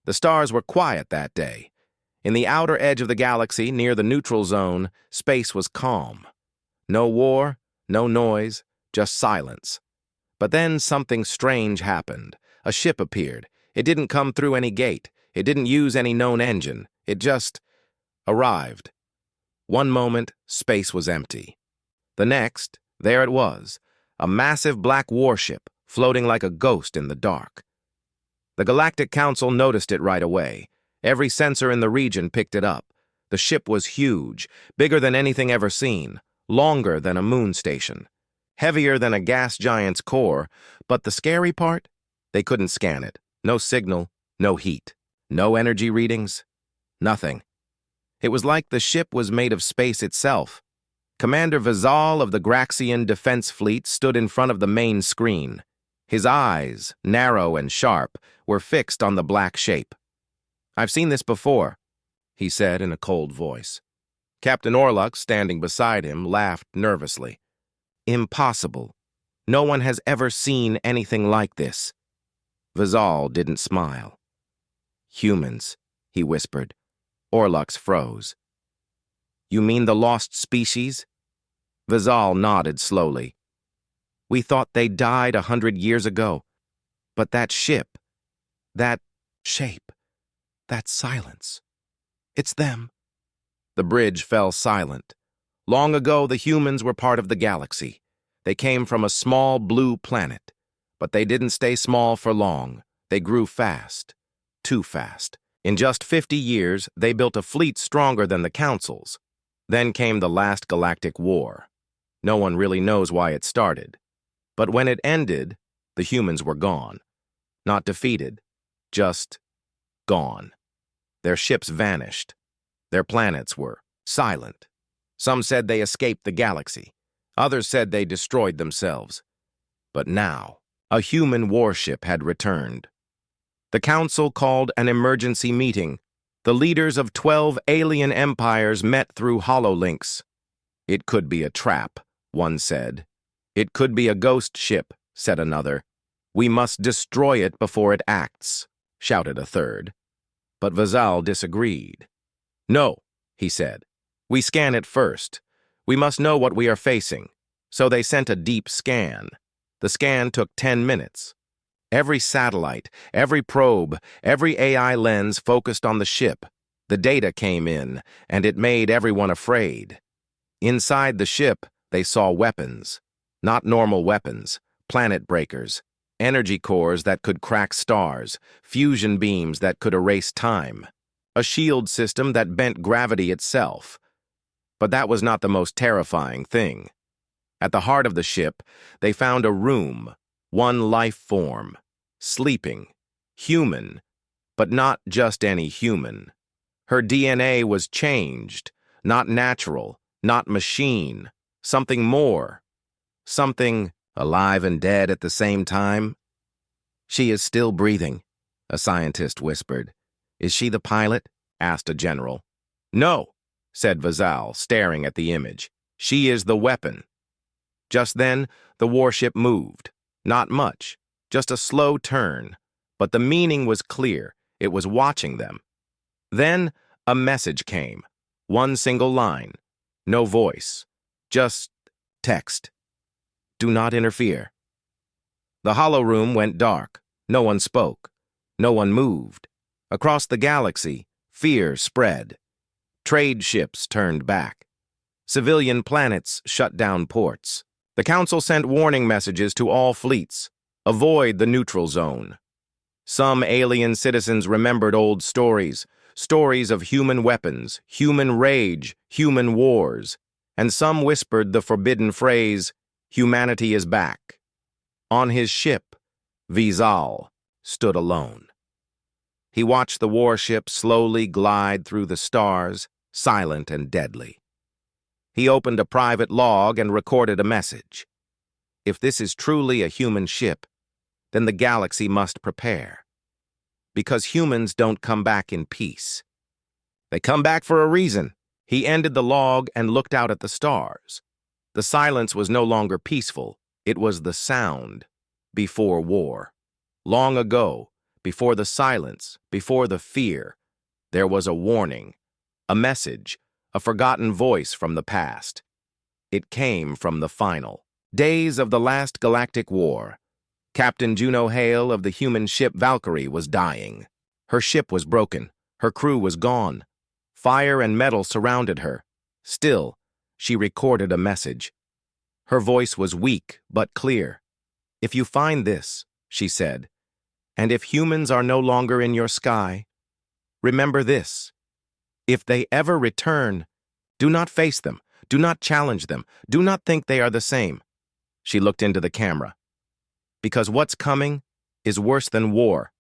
The stars were quiet that day. In the outer edge of the galaxy, near the neutral zone, space was calm. No war, no noise, just silence. But then something strange happened. A ship appeared. It didn't come through any gate. It didn't use any known engine. It just arrived. One moment, space was empty. The next, there it was, a massive black warship floating like a ghost in the dark. The Galactic Council noticed it right away. Every sensor in the region picked it up. The ship was huge, bigger than anything ever seen, longer than a moon station, heavier than a gas giant's core, but the scary part? They couldn't scan it. No signal, no heat, no energy readings, nothing. It was like the ship was made of space itself. Commander Vizal of the Graxian Defense Fleet stood in front of the main screen. His eyes, narrow and sharp, were fixed on the black shape. "I've seen this before," he said in a cold voice. Captain Orlux, standing beside him, laughed nervously. "Impossible. No one has ever seen anything like this." Vizal didn't smile. "Humans," he whispered. Orlux froze. "You mean the lost species?" Vizal nodded slowly. "We thought they died 100 years ago. But that ship, that shape, that silence, it's them." The bridge fell silent. Long ago, the humans were part of the galaxy. They came from a small blue planet. But they didn't stay small for long. They grew fast. Too fast. In just 50 years, they built a fleet stronger than the Council's. Then came the last galactic war. No one really knows why it started. But when it ended, the humans were gone. Not defeated, just gone. Their ships vanished. Their planets were silent. Some said they escaped the galaxy. Others said they destroyed themselves. But now, a human warship had returned. The Council called an emergency meeting. The leaders of 12 alien empires met through hololinks. "It could be a trap," one said. "It could be a ghost ship," said another. "We must destroy it before it acts," shouted a third. But Vizal disagreed. "No," he said. "We scan it first. We must know what we are facing." So they sent a deep scan. The scan took 10 minutes. Every satellite, every probe, every AI lens focused on the ship. The data came in, and it made everyone afraid. Inside the ship, they saw weapons. Not normal weapons, planet breakers, energy cores that could crack stars, fusion beams that could erase time, a shield system that bent gravity itself. But that was not the most terrifying thing. At the heart of the ship, they found a room, one life form, sleeping, human, but not just any human. Her DNA was changed, not natural, not machine, something more, something alive and dead at the same time. "She is still breathing," a scientist whispered. "Is she the pilot?" asked a general. "No," said Vizal, staring at the image. "She is the weapon." Just then, the warship moved. Not much, just a slow turn. But the meaning was clear. It was watching them. Then, a message came. One single line. No voice. Just text. "Do not interfere." The hollow room went dark. No one spoke. No one moved. Across the galaxy, fear spread. Trade ships turned back. Civilian planets shut down ports. The Council sent warning messages to all fleets. Avoid the neutral zone. Some alien citizens remembered old stories, stories of human weapons, human rage, human wars, and some whispered the forbidden phrase, "Humanity is back." On his ship, Vizal stood alone. He watched the warship slowly glide through the stars, silent and deadly. He opened a private log and recorded a message. If this is truly a human ship, then the galaxy must prepare. Because humans don't come back in peace. They come back for a reason. He ended the log and looked out at the stars. The silence was no longer peaceful. It was the sound before war. Long ago, before the silence, before the fear, there was a warning, a message, a forgotten voice from the past. It came from the final days of the last galactic war. Captain Juno Hale of the human ship Valkyrie was dying. Her ship was broken. Her crew was gone. Fire and metal surrounded her. Still, she recorded a message. Her voice was weak but clear. "If you find this," she said, "and if humans are no longer in your sky, remember this. If they ever return, do not face them, do not challenge them, do not think they are the same." She looked into the camera. "Because what's coming is worse than war.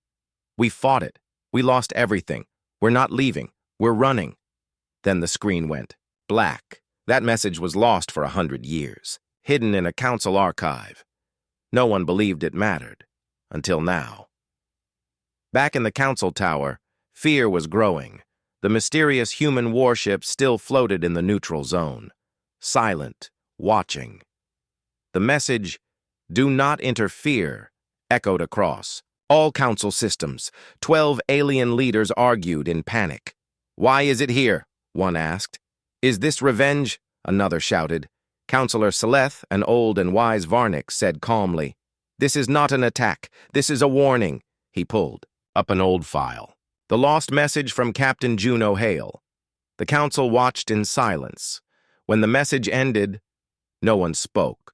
We fought it. We lost everything. We're not leaving. We're running." Then the screen went black. That message was lost for 100 years, hidden in a council archive. No one believed it mattered, until now. Back in the council tower, fear was growing. The mysterious human warship still floated in the neutral zone, silent, watching. The message, "Do not interfere," echoed across all council systems. 12 alien leaders argued in panic. "Why is it here?" one asked. "Is this revenge?" another shouted. Counselor Seleth, an old and wise Varnik, said calmly, "This is not an attack. This is a warning." He pulled up an old file. The lost message from Captain Juno Hale. The council watched in silence. When the message ended, no one spoke.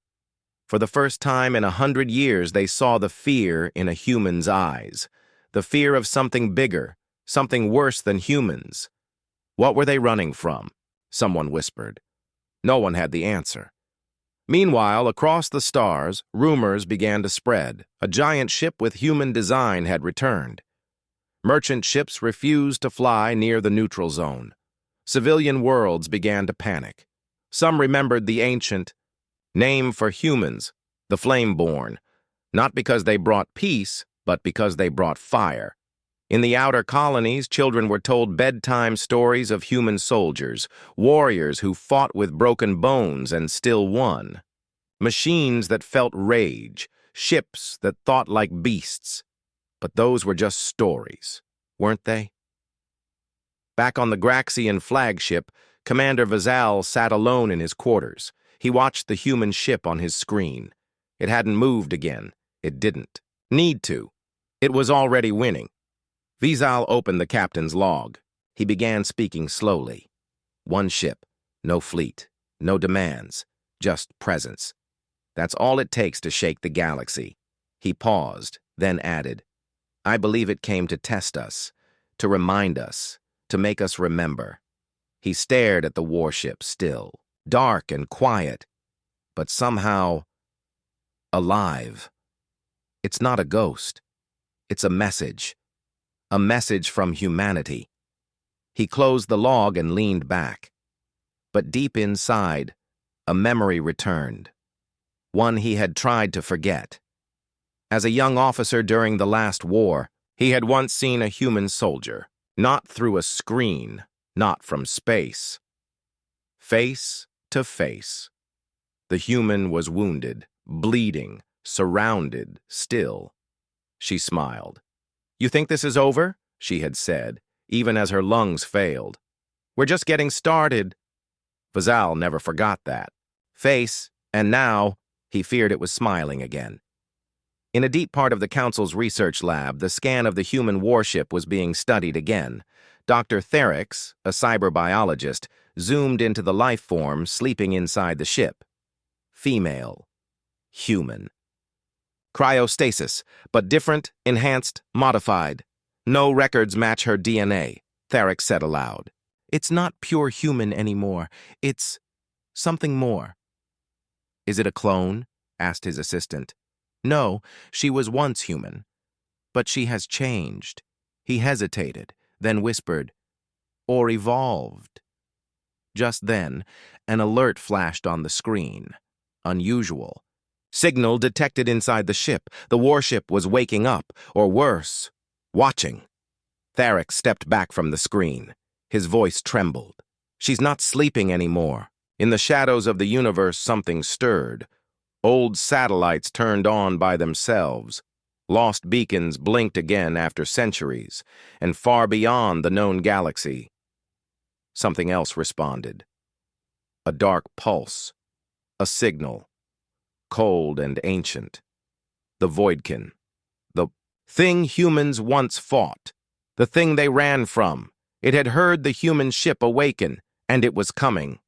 For the first time in 100 years, they saw the fear in a human's eyes. The fear of something bigger, something worse than humans. What were they running from? Someone whispered. No one had the answer. Meanwhile, across the stars, rumors began to spread. A giant ship with human design had returned. Merchant ships refused to fly near the neutral zone. Civilian worlds began to panic. Some remembered the ancient name for humans, the Flameborn, not because they brought peace, but because they brought fire. In the outer colonies, children were told bedtime stories of human soldiers, warriors who fought with broken bones and still won. Machines that felt rage, ships that thought like beasts. But those were just stories, weren't they? Back on the Graxian flagship, Commander Vazal sat alone in his quarters. He watched the human ship on his screen. It hadn't moved again. It didn't need to. It was already winning. Vazal opened the captain's log. He began speaking slowly. One ship, no fleet, no demands, just presence. That's all it takes to shake the galaxy. He paused, then added, "I believe it came to test us, to remind us, to make us remember." He stared at the warship still, dark and quiet, but somehow alive. It's not a ghost. It's a message from humanity. He closed the log and leaned back. But deep inside, a memory returned, one he had tried to forget. As a young officer during the last war, he had once seen a human soldier, not through a screen, not from space. Face to face. The human was wounded, bleeding, surrounded, still. She smiled. "You think this is over?" she had said, even as her lungs failed. "We're just getting started." Vazal never forgot that. Face, and now, he feared it was smiling again. In a deep part of the Council's research lab, the scan of the human warship was being studied again. Dr. Therix, a cyberbiologist, zoomed into the life form sleeping inside the ship. Female. Human. Cryostasis, but different, enhanced, modified. No records match her DNA, Therix said aloud. "It's not pure human anymore. It's something more." "Is it a clone?" asked his assistant. "No, she was once human. But she has changed." He hesitated, then whispered, "Or evolved." Just then, an alert flashed on the screen. Unusual. Signal detected inside the ship. The warship was waking up, or worse, watching. Therix stepped back from the screen. His voice trembled. "She's not sleeping anymore." In the shadows of the universe, something stirred. Old satellites turned on by themselves. Lost beacons blinked again after centuries, and far beyond the known galaxy, something else responded. A dark pulse, a signal, cold and ancient. The Voidkin, the thing humans once fought, the thing they ran from. It had heard the human ship awaken, and it was coming.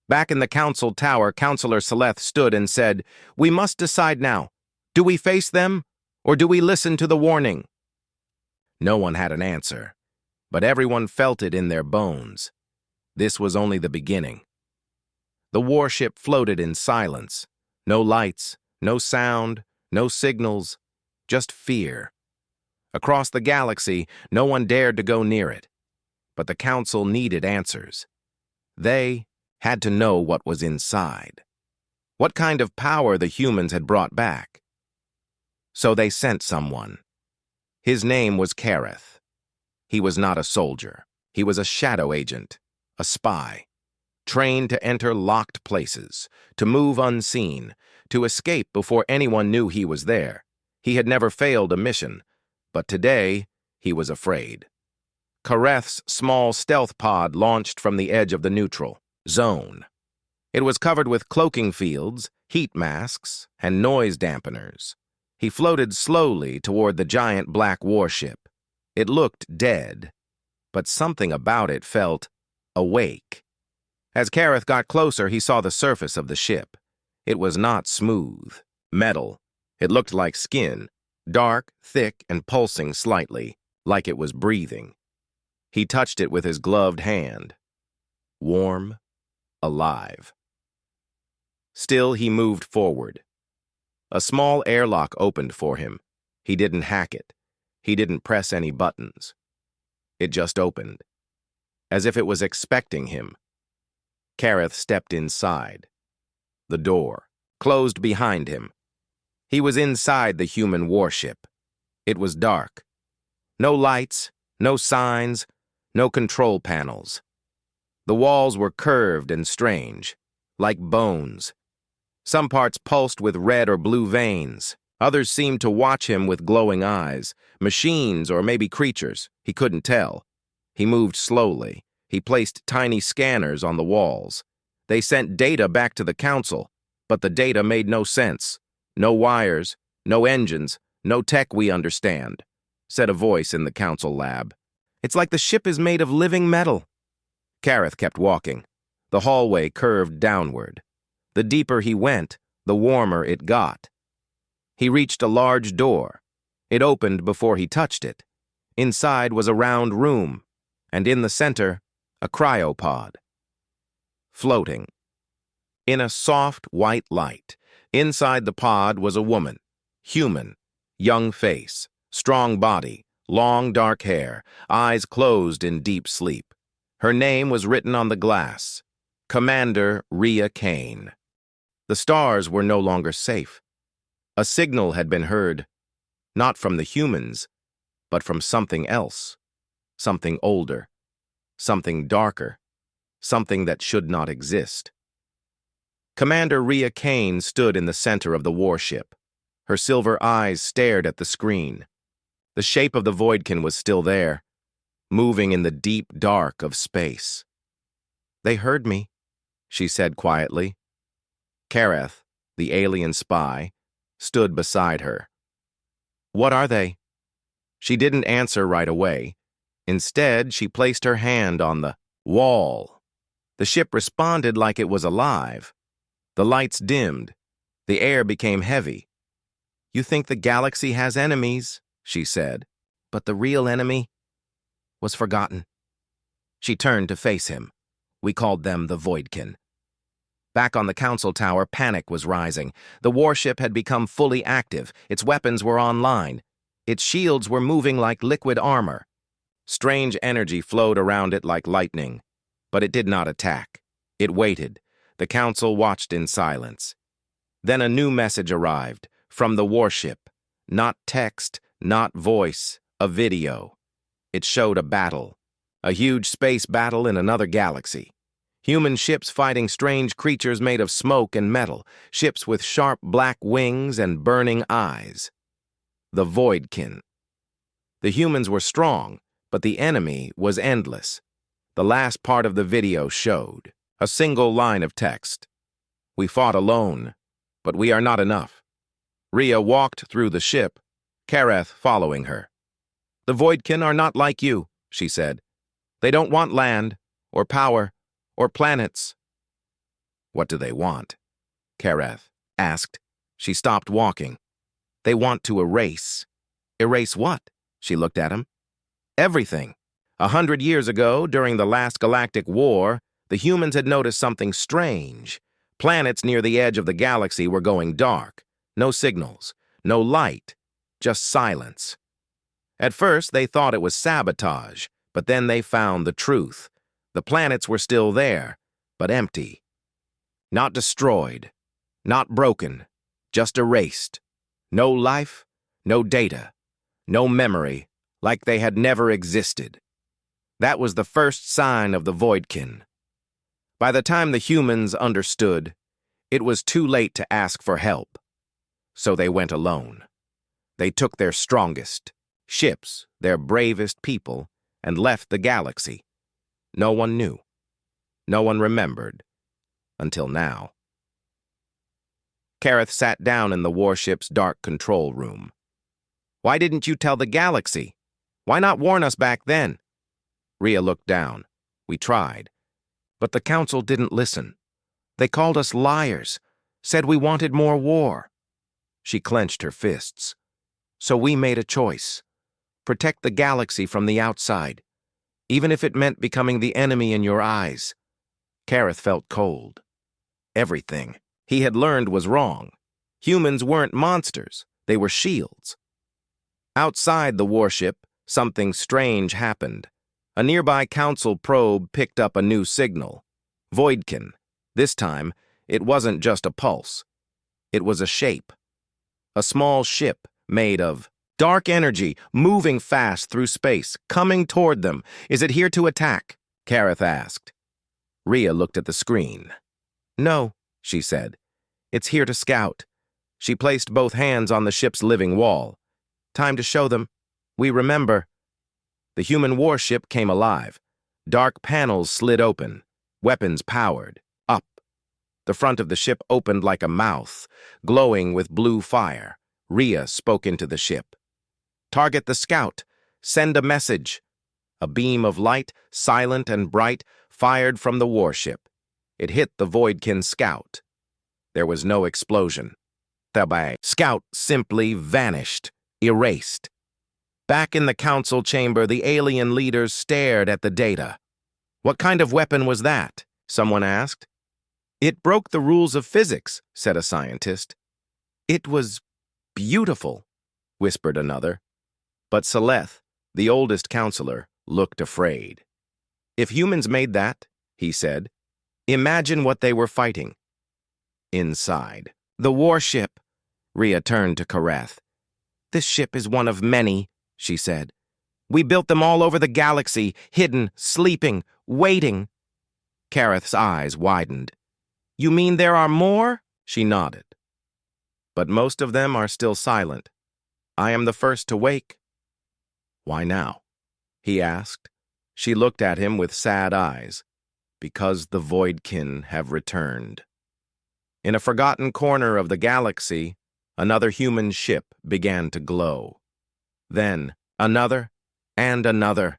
Back in the council tower, Counselor Seleth stood and said, "We must decide now. Do we face them, or do we listen to the warning?" No one had an answer, but everyone felt it in their bones. This was only the beginning. The warship floated in silence. No lights, no sound, no signals, just fear. Across the galaxy, no one dared to go near it. But the council needed answers. They had to know what was inside. What kind of power the humans had brought back. So they sent someone. His name was Kareth. He was not a soldier. He was a shadow agent, a spy, trained to enter locked places, to move unseen, to escape before anyone knew he was there. He had never failed a mission, but today he was afraid. Kareth's small stealth pod launched from the edge of the neutral zone. It was covered with cloaking fields, heat masks, and noise dampeners. He floated slowly toward the giant black warship. It looked dead, but something about it felt awake. As Kareth got closer, he saw the surface of the ship. It was not smooth, metal. It looked like skin, dark, thick, and pulsing slightly, like it was breathing. He touched it with his gloved hand. Warm, alive. Still, he moved forward. A small airlock opened for him. He didn't hack it. He didn't press any buttons. It just opened, as if it was expecting him. Kareth stepped inside. The door closed behind him. He was inside the human warship. It was dark. No lights, no signs, no control panels. The walls were curved and strange, like bones. Some parts pulsed with red or blue veins. Others seemed to watch him with glowing eyes. Machines or maybe creatures. He couldn't tell. He moved slowly. He placed tiny scanners on the walls. They sent data back to the council, but the data made no sense. No wires, no engines, no tech we understand, said a voice in the council lab. It's like the ship is made of living metal. Kareth kept walking. The hallway curved downward. The deeper he went, the warmer it got. He reached a large door. It opened before he touched it. Inside was a round room, and in the center, a cryopod. Floating. In a soft white light, inside the pod was a woman. Human. Young face. Strong body. Long dark hair. Eyes closed in deep sleep. Her name was written on the glass. Commander Rhea Kane. The stars were no longer safe. A signal had been heard, not from the humans, but from something else. Something older. Something darker. Something that should not exist. Commander Rhea Kane stood in the center of the warship. Her silver eyes stared at the screen. The shape of the Voidkin was still there, moving in the deep dark of space. "They heard me," she said quietly. Kareth, the alien spy, stood beside her. "What are they?" She didn't answer right away. Instead, she placed her hand on the wall. The ship responded like it was alive. The lights dimmed. The air became heavy. "You think the galaxy has enemies," she said, "but the real enemy was forgotten." She turned to face him. "We called them the Voidkin." Back on the council tower, panic was rising. The warship had become fully active. Its weapons were online. Its shields were moving like liquid armor. Strange energy flowed around it like lightning. But it did not attack. It waited. The council watched in silence. Then a new message arrived, from the warship. Not text, not voice, a video. It showed a battle. A huge space battle in another galaxy. Human ships fighting strange creatures made of smoke and metal. Ships with sharp black wings and burning eyes. The Voidkin. The humans were strong, but the enemy was endless. The last part of the video showed a single line of text. We fought alone, but we are not enough. Rhea walked through the ship, Kareth following her. The Voidkin are not like you, she said. They don't want land, or power, or planets. What do they want? Kareth asked. She stopped walking. They want to erase. Erase what? She looked at him. Everything. 100 years ago, during the last galactic war, the humans had noticed something strange. Planets near the edge of the galaxy were going dark. No signals, no light, just silence. At first, they thought it was sabotage, but then they found the truth. The planets were still there, but empty. Not destroyed, not broken, just erased. No life, no data, no memory, like they had never existed. That was the first sign of the Voidkin. By the time the humans understood, it was too late to ask for help. So they went alone. They took their strongest, ships, their bravest people, and left the galaxy. No one knew. No one remembered. Until now. Kareth sat down in the warship's dark control room. Why didn't you tell the galaxy? Why not warn us back then? Rhea looked down. We tried. But the council didn't listen. They called us liars, said we wanted more war. She clenched her fists. So we made a choice. Protect the galaxy from the outside, even if it meant becoming the enemy in your eyes. Kareth felt cold. Everything he had learned was wrong. Humans weren't monsters. They were shields. Outside the warship, something strange happened. A nearby council probe picked up a new signal. Voidkin. This time, it wasn't just a pulse. It was a shape. A small ship made of dark energy, moving fast through space, coming toward them. Is it here to attack? Kareth asked. Rhea looked at the screen. No, she said. It's here to scout. She placed both hands on the ship's living wall. Time to show them. We remember. The human warship came alive. Dark panels slid open. Weapons powered. Up. The front of the ship opened like a mouth, glowing with blue fire. Rhea spoke into the ship. Target the scout. Send a message. A beam of light, silent and bright, fired from the warship. It hit the Voidkin scout. There was no explosion. The scout simply vanished, erased. Back in the council chamber, the alien leaders stared at the data. What kind of weapon was that? Someone asked. It broke the rules of physics, said a scientist. It was beautiful, whispered another. But Seleth, the oldest counselor, looked afraid. If humans made that, he said, imagine what they were fighting. Inside. The warship. Rhea turned to Kareth. This ship is one of many, she said. We built them all over the galaxy, hidden, sleeping, waiting. Kareth's eyes widened. You mean there are more? She nodded. But most of them are still silent. I am the first to wake. Why now? He asked. She looked at him with sad eyes. Because the Voidkin have returned. In a forgotten corner of the galaxy, another human ship began to glow. Then another and another.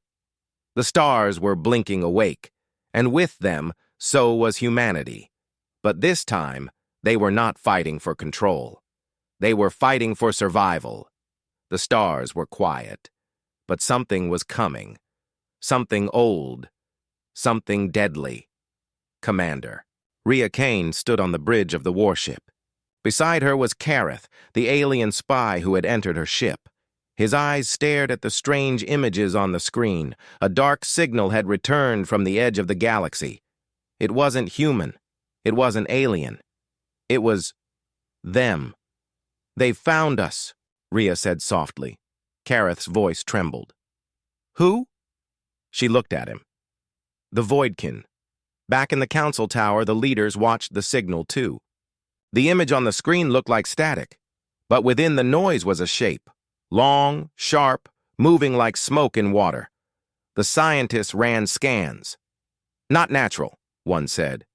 The stars were blinking awake, and with them, so was humanity. But this time, they were not fighting for control. They were fighting for survival. The stars were quiet, but something was coming. Something old. Something deadly. Commander. Rhea Kane stood on the bridge of the warship. Beside her was Kareth, the alien spy who had entered her ship. His eyes stared at the strange images on the screen. A dark signal had returned from the edge of the galaxy. It wasn't human. It wasn't alien. It was them. They've found us, Rhea said softly. Kareth's voice trembled. Who? She looked at him. The Voidkin. Back in the council tower, the leaders watched the signal too. The image on the screen looked like static, but within the noise was a shape, long, sharp, moving like smoke in water. The scientists ran scans. "Not natural," one said.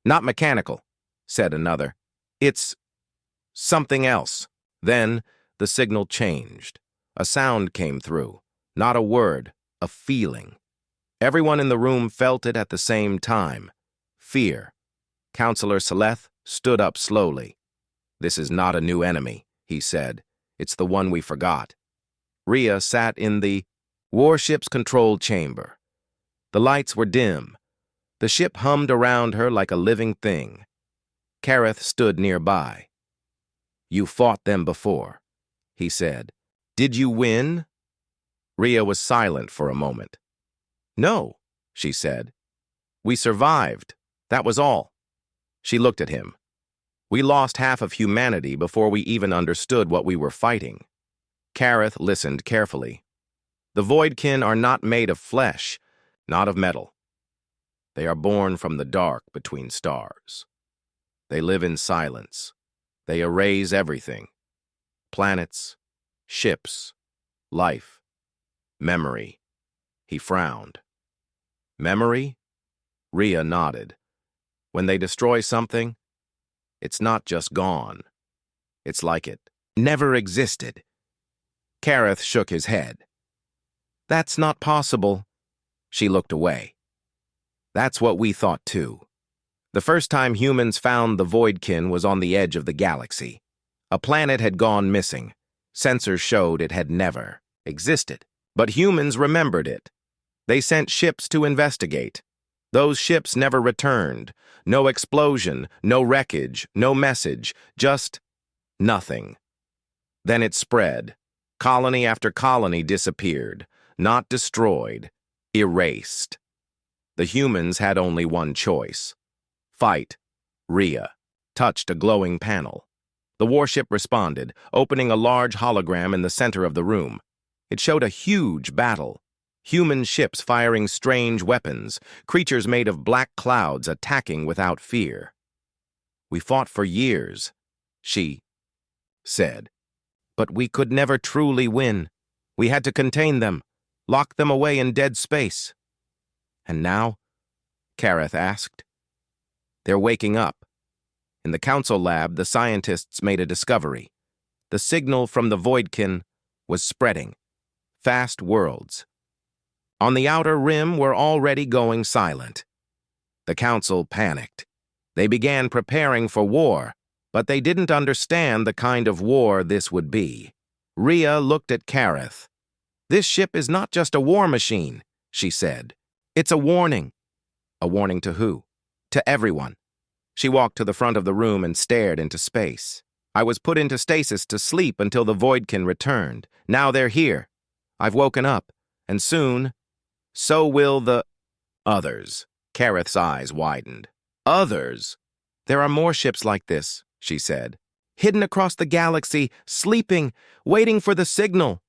"Not mechanical," said another. "It's something else." Then the signal changed. A sound came through. Not a word, a feeling. Everyone in the room felt it at the same time. Fear. Counselor Seleth stood up slowly. "This is not a new enemy," he said. "It's the one we forgot." Rhea sat in the Warship's control chamber. The lights were dim. The ship hummed around her like a living thing. Kareth stood nearby. "You fought them before," he said. "Did you win?" Rhea was silent for a moment. "No," she said. "We survived. That was all." She looked at him. "We lost half of humanity before we even understood what we were fighting." Kareth listened carefully. "The Voidkin are not made of flesh, not of metal. They are born from the dark between stars. They live in silence. They erase everything. Planets, ships, life, memory." He frowned. "Memory?" Rhea nodded. "When they destroy something, it's not just gone. It's like it never existed." Kareth shook his head. "That's not possible." She looked away. "That's what we thought too. The first time humans found the Voidkin was on the edge of the galaxy. A planet had gone missing. Sensors showed it had never existed. But humans remembered it. They sent ships to investigate. Those ships never returned. No explosion, no wreckage, no message, just nothing. Then it spread. Colony after colony disappeared, not destroyed, erased. The humans had only one choice. Fight. Rhea touched a glowing panel. The warship responded, opening a large hologram in the center of the room. It showed a huge battle. Human ships firing strange weapons, creatures made of black clouds attacking without fear. "We fought for years," she said. "But we could never truly win. We had to contain them, lock them away in dead space." "And now?" Kareth asked. "They're waking up. In the council lab, the scientists made a discovery. The signal from the Voidkin was spreading. Fast worlds. On the outer rim were already going silent. The council panicked. They began preparing for war, but they didn't understand the kind of war this would be." Rhea looked at Kareth. "This ship is not just a war machine," she said. "It's a warning." "A warning to who?" "To everyone." She walked to the front of the room and stared into space. "I was put into stasis to sleep until the Voidkin returned. Now they're here. I've woken up, and soon, so will the others." Kareth's eyes widened. "Others?" "There are more ships like this," she said. "Hidden across the galaxy, sleeping, waiting for the signal."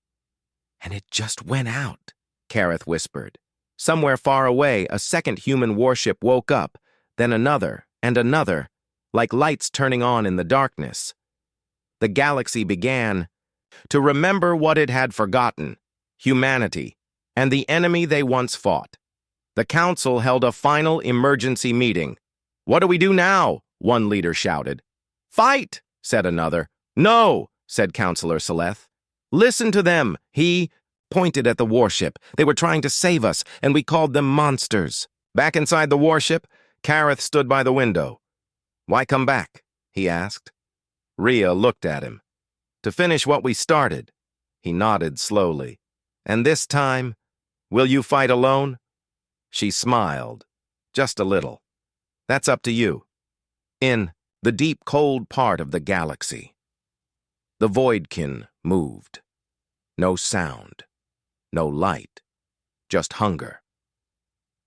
"And it just went out," Kareth whispered. Somewhere far away, a second human warship woke up, then another and another, like lights turning on in the darkness. The galaxy began to remember what it had forgotten: humanity, and the enemy they once fought. The council held a final emergency meeting. "What do we do now?" one leader shouted. "Fight," said another. "No," said Counselor Seleth. "Listen to them." He pointed at the warship. "They were trying to save us, and we called them monsters." Back inside the warship, Kareth stood by the window. "Why come back?" he asked. Rhea looked at him. "To finish what we started." He nodded slowly. "And this time, will you fight alone?" She smiled, just a little. "That's up to you." In the deep, cold part of the galaxy, the Voidkin moved. No sound, no light, just hunger.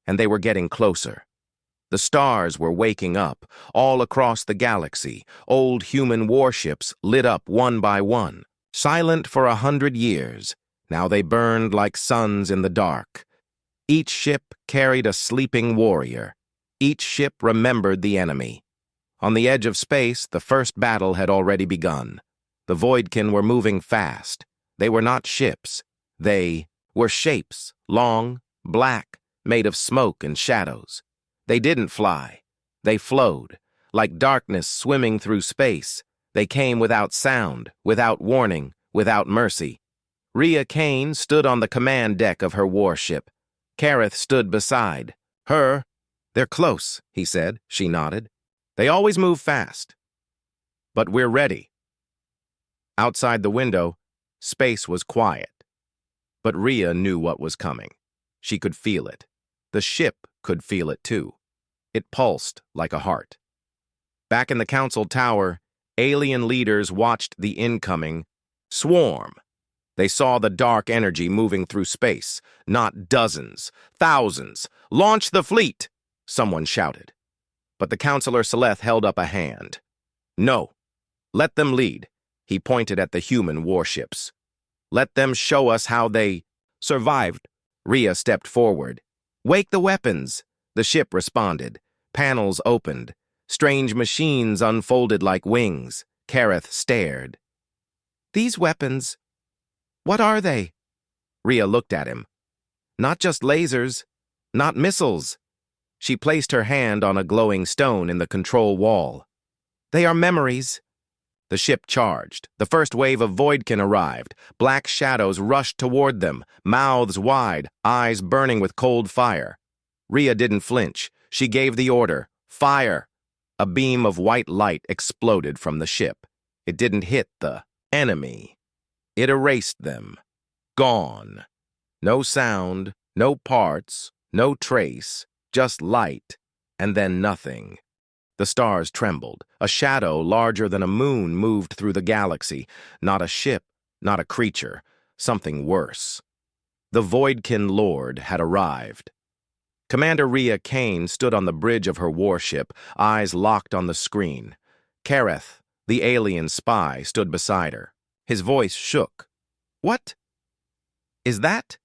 And they were getting closer. The stars were waking up. All across the galaxy, old human warships lit up one by one. Silent for 100 years, now they burned like suns in the dark. Each ship carried a sleeping warrior. Each ship remembered the enemy. On the edge of space, the first battle had already begun. The Voidkin were moving fast. They were not ships. They were shapes, long, black, made of smoke and shadows. They didn't fly. They flowed, like darkness swimming through space. They came without sound, without warning, without mercy. Rhea Kane stood on the command deck of her warship. Kareth stood beside. Her. "They're close," he said. She nodded. "They always move fast. But we're ready." Outside the window, space was quiet. But Rhea knew what was coming. She could feel it. The ship could feel it too. It pulsed like a heart. Back in the council tower, alien leaders watched the incoming swarm. They saw the dark energy moving through space, not dozens, thousands. "Launch the fleet!" someone shouted. But the Counselor Seleth held up a hand. "No. Let them lead." He pointed at the human warships. "Let them show us how they survived." Rhea stepped forward. "Wake the weapons." The ship responded. Panels opened. Strange machines unfolded like wings. Kareth stared. "These weapons, what are they?" Rhea looked at him. "Not just lasers, not missiles." She placed her hand on a glowing stone in the control wall. "They are memories." The ship charged. The first wave of Voidkin arrived. Black shadows rushed toward them, mouths wide, eyes burning with cold fire. Rhea didn't flinch. She gave the order, "Fire!" A beam of white light exploded from the ship. It didn't hit the enemy. It erased them. Gone. No sound, no parts, no trace, just light, and then nothing. The stars trembled. A shadow larger than a moon moved through the galaxy. Not a ship, not a creature, something worse. The Voidkin Lord had arrived. Commander Rhea Kane stood on the bridge of her warship, eyes locked on the screen. Kareth, the alien spy, stood beside her. His voice shook. "What is that?"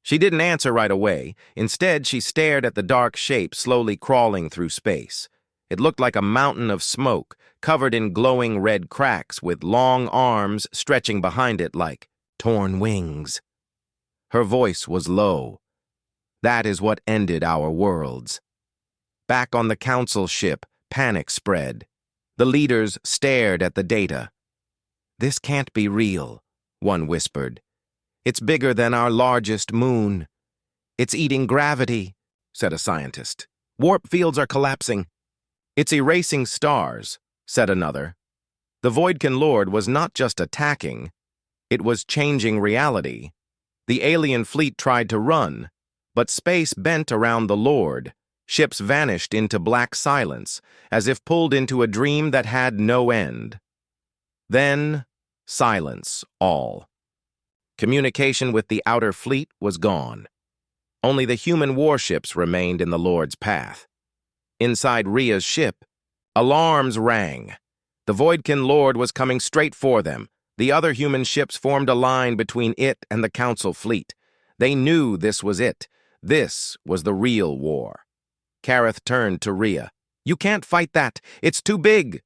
She didn't answer right away. Instead, she stared at the dark shape slowly crawling through space. It looked like a mountain of smoke, covered in glowing red cracks, with long arms stretching behind it like torn wings. Her voice was low. "That is what ended our worlds." Back on the council ship, panic spread. The leaders stared at the data. "This can't be real," one whispered. "It's bigger than our largest moon." "It's eating gravity," said a scientist. "Warp fields are collapsing." "It's erasing stars," said another. The Voidkin Lord was not just attacking, it was changing reality. The alien fleet tried to run, but space bent around the Lord. Ships vanished into black silence, as if pulled into a dream that had no end. Then, silence, all. Communication with the outer fleet was gone. Only the human warships remained in the Lord's path. Inside Rhea's ship, alarms rang. The Voidkin Lord was coming straight for them. The other human ships formed a line between it and the Council fleet. They knew this was it. This was the real war. Kareth turned to Rhea. "You can't fight that. It's too big."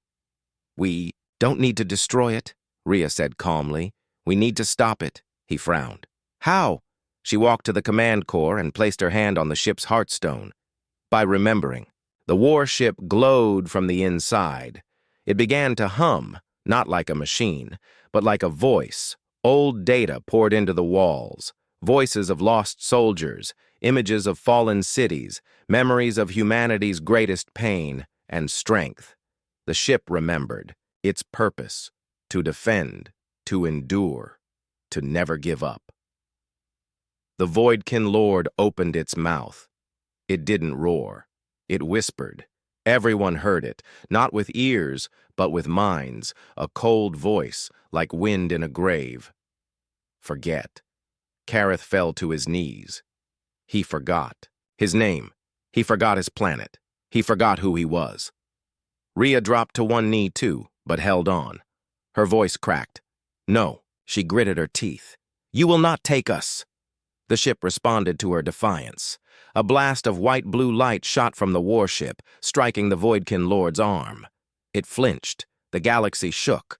"We don't need to destroy it," Rhea said calmly. "We need to stop it." He frowned. "How?" She walked to the command core and placed her hand on the ship's heartstone. "By remembering." The warship glowed from the inside. It began to hum, not like a machine, but like a voice. Old data poured into the walls. Voices of lost soldiers, images of fallen cities, memories of humanity's greatest pain and strength. The ship remembered its purpose: to defend, to endure, to never give up. The Voidkin Lord opened its mouth. It didn't roar. It whispered. Everyone heard it, not with ears, but with minds, a cold voice, like wind in a grave. Forget. Kareth fell to his knees. He forgot. His name. He forgot his planet. He forgot who he was. Rhea dropped to one knee too, but held on. Her voice cracked. "No," she gritted her teeth. "You will not take us." The ship responded to her defiance. A blast of white-blue light shot from the warship, striking the Voidkin Lord's arm. It flinched. The galaxy shook.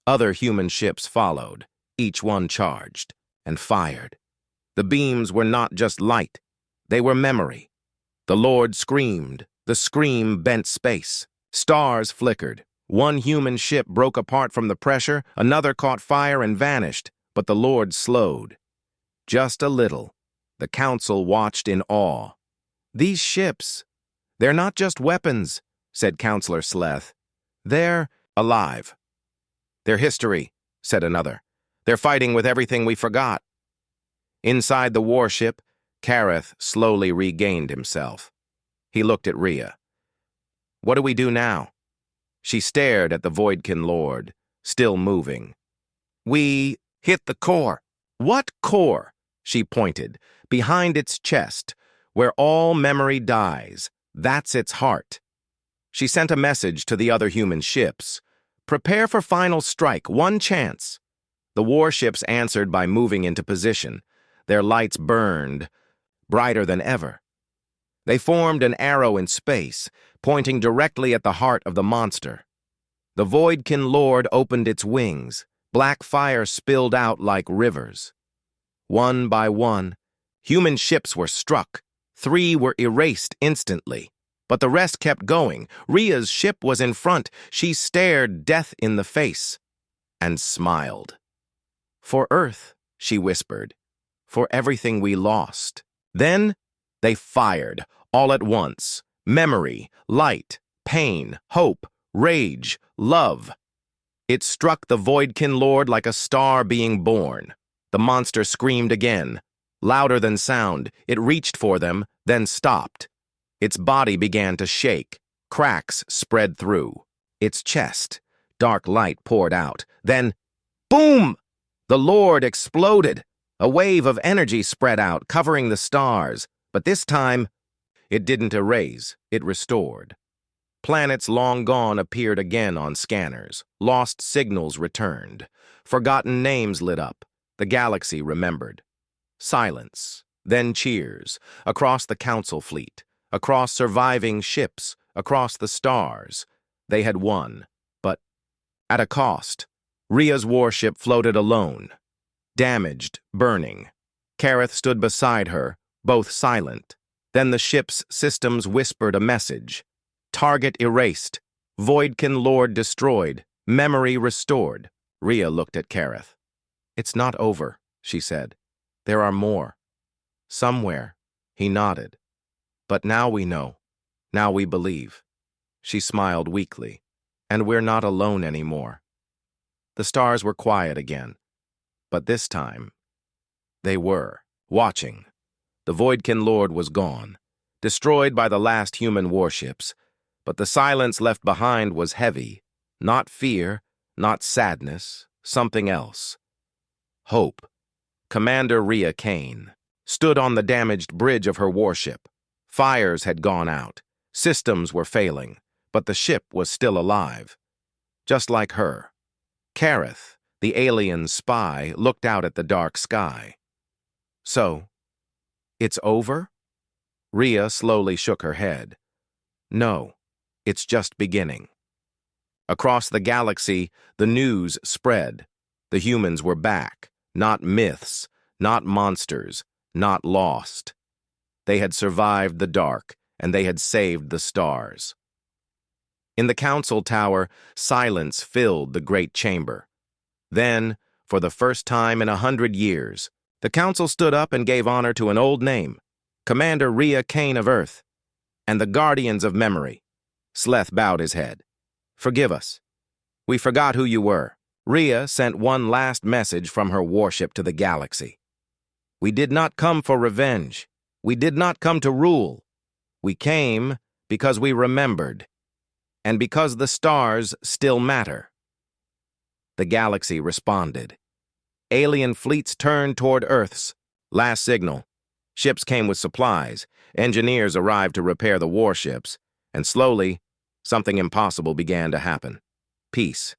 Other human ships followed. Each one charged and fired. The beams were not just light, they were memory. The Lord screamed. The scream bent space. Stars flickered. One human ship broke apart from the pressure, another caught fire and vanished, but the Lord slowed. Just a little. The council watched in awe. These ships, they're not just weapons, said Counselor Sleth. They're alive. They're history, said another. They're fighting with everything we forgot. Inside the warship, Kareth slowly regained himself. He looked at Rhea. What do we do now? She stared at the Voidkin Lord, still moving. We hit the core. What core? She pointed. Behind its chest, where all memory dies. That's its heart. She sent a message to the other human ships. Prepare for final strike, one chance. The warships answered by moving into position. Their lights burned, brighter than ever. They formed an arrow in space, pointing directly at the heart of the monster. The Voidkin Lord opened its wings. Black fire spilled out like rivers. One by one, human ships were struck. 3 were erased instantly. But the rest kept going. Rhea's ship was in front. She stared death in the face and smiled. For Earth, she whispered. For everything we lost. Then they fired, all at once. Memory, light, pain, hope, rage, love. It struck the Voidkin Lord like a star being born. The monster screamed again. Louder than sound, it reached for them, then stopped. Its body began to shake. Cracks spread through. Its chest, dark light poured out. Then, boom! The Lord exploded. A wave of energy spread out, covering the stars. But this time, it didn't erase, it restored. Planets long gone appeared again on scanners. Lost signals returned. Forgotten names lit up. The galaxy remembered. Silence, then cheers, across the council fleet, across surviving ships, across the stars. They had won, but at a cost. Rhea's warship floated alone. Damaged, burning. Kareth stood beside her, both silent. Then the ship's systems whispered a message. Target erased. Voidkin Lord destroyed. Memory restored. Rhea looked at Kareth. It's not over, she said. There are more. Somewhere. He nodded. But now we know. Now we believe. She smiled weakly. And we're not alone anymore. The stars were quiet again. But this time, they were, watching. The Voidkin Lord was gone, destroyed by the last human warships, but the silence left behind was heavy, not fear, not sadness, something else. Hope. Commander Rhea Kane stood on the damaged bridge of her warship. Fires had gone out, systems were failing, but the ship was still alive. Just like her. Kareth, the alien spy, looked out at the dark sky. So, it's over? Rhea slowly shook her head. No, it's just beginning. Across the galaxy, the news spread. The humans were back, not myths, not monsters, not lost. They had survived the dark, and they had saved the stars. In the council tower, silence filled the great chamber. Then, for the first time in 100 years, the council stood up and gave honor to an old name, Commander Rhea Kane of Earth, and the Guardians of Memory. Sleth bowed his head. Forgive us. We forgot who you were. Rhea sent one last message from her warship to the galaxy. We did not come for revenge. We did not come to rule. We came because we remembered, and because the stars still matter. The galaxy responded. Alien fleets turned toward Earth's. Last signal. Ships came with supplies. Engineers arrived to repair the warships. And slowly, something impossible began to happen. Peace.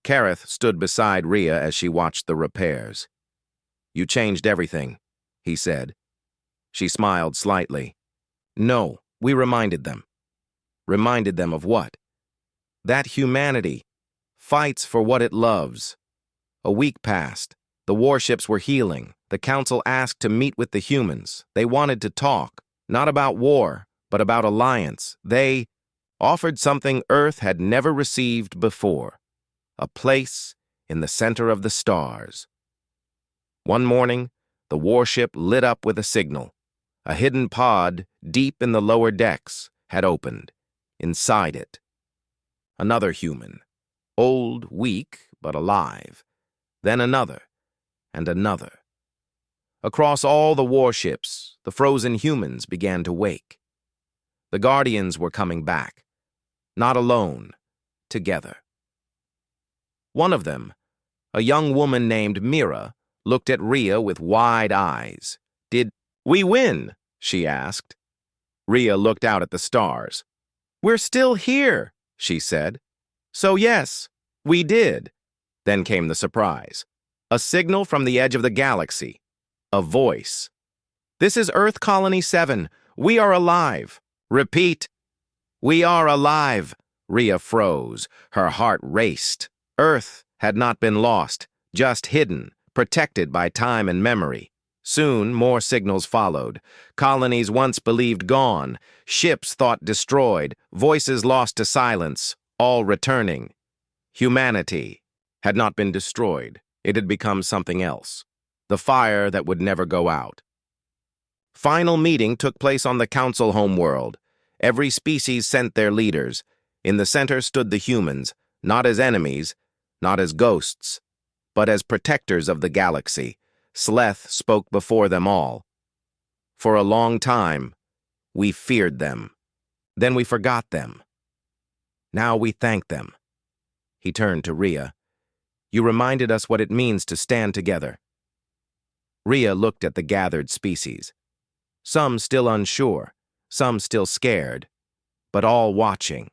Kareth stood beside Rhea as she watched the repairs. You changed everything, he said. She smiled slightly. No, we reminded them. Reminded them of what? That humanity fights for what it loves. A week passed. The warships were healing. The council asked to meet with the humans. They wanted to talk, not about war, but about alliance. They offered something Earth had never received before, a place in the center of the stars. One morning, the warship lit up with a signal. A hidden pod, deep in the lower decks, had opened. Inside it, another human, old, weak, but alive. Then another, and another. Across all the warships, the frozen humans began to wake. The Guardians were coming back, not alone, together. One of them, a young woman named Mira, looked at Rhea with wide eyes. "Did we win?" she asked. Rhea looked out at the stars. "We're still here," she said. "So yes, we did." Then came the surprise. A signal from the edge of the galaxy. A voice. "This is Earth Colony 7. We are alive." "Repeat." "We are alive." Rhea froze. Her heart raced. Earth had not been lost, just hidden, protected by time and memory. Soon, more signals followed. Colonies once believed gone, ships thought destroyed, voices lost to silence, all returning. Humanity had not been destroyed. It had become something else. The fire that would never go out. Final meeting took place on the council homeworld. Every species sent their leaders. In the center stood the humans, not as enemies, not as ghosts, but as protectors of the galaxy. Sleth spoke before them all. For a long time, we feared them. Then we forgot them. Now we thank them. He turned to Rhea. "You reminded us what it means to stand together." Rhea looked at the gathered species. Some still unsure, some still scared, but all watching.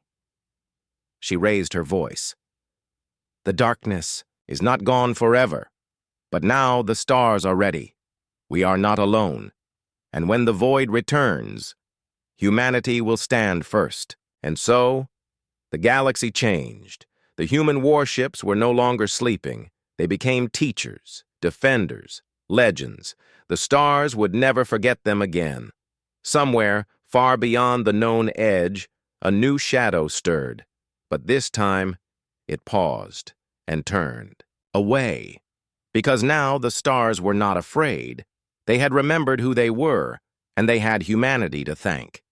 She raised her voice. "The darkness is not gone forever. But now the stars are ready. We are not alone. And when the void returns, humanity will stand first." And so, the galaxy changed. The human warships were no longer sleeping. They became teachers, defenders, legends. The stars would never forget them again. Somewhere, far beyond the known edge, a new shadow stirred. But this time, it paused and turned away. Because now the stars were not afraid. They had remembered who they were, and they had humanity to thank.